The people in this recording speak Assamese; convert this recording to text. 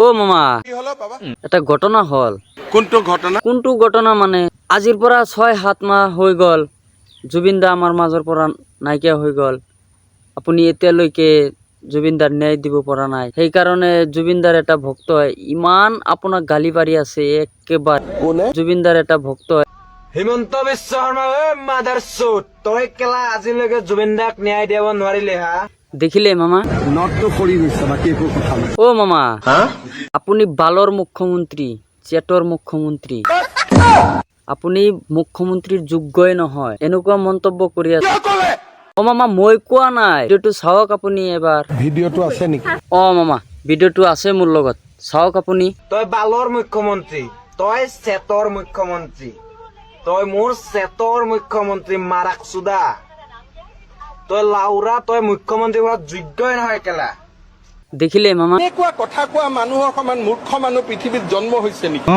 ও মামা এটা ঘটনা হল। কোনটো ঘটনা মানে আজিৰ পৰা ৬-৭ মাহ হৈ গল জুবিন দা আমাৰ মাজৰ পৰা নাইকিয়া হৈ গল। আপুনি এতিয়ালৈকে জুবিন দাৰ ন্যায় দিব পৰা নাই। সেইকাৰণে জুবিন দাৰ এটা ভক্ত ইমান আপোনাক গালি পাৰি আছে। একেবাৰে জুবিন দাৰ এটা ভক্ত হিমন্ত বিশ্ব শৰ্মা মাদাৰ চোট তই কেলা আজিলৈকে জুবিন দাক ন্যায় দিব নোৱাৰিলে হা? দেখিলে মামা ও মামা আপুনি বালৰ মুখ্যমন্ত্ৰী চেটৰ মুখ্যমন্ত্ৰী আপুনি মুখ্যমন্ত্ৰীৰ যোগ্যই নহয় এনেকুৱা মন্তব্য কৰি আছে। ও মামা মই কোৱা নাই, ভিডিঅ'টো চাওক আপুনি এবাৰ। ভিডিঅ'টো আছে নেকি? ও মামা ভিডিঅ'টো আছে মোৰ লগত, চাওক আপুনি। তই বালৰ মুখ্যমন্ত্ৰী, তই চেটৰ মুখ্যমন্ত্ৰী, তই মোৰ চেটৰ মুখ্যমন্ত্ৰী মাৰাক চুদা। তই লাউৰা, তই মুখ্যমন্ত্ৰী হোৱাৰ যোগ্যই নহয় কেলা। দেখিলে মামা কথা কোৱা মানুহৰ সমান মূৰ্খ মানুহ পৃথিৱীত জন্ম হৈছে নেকি?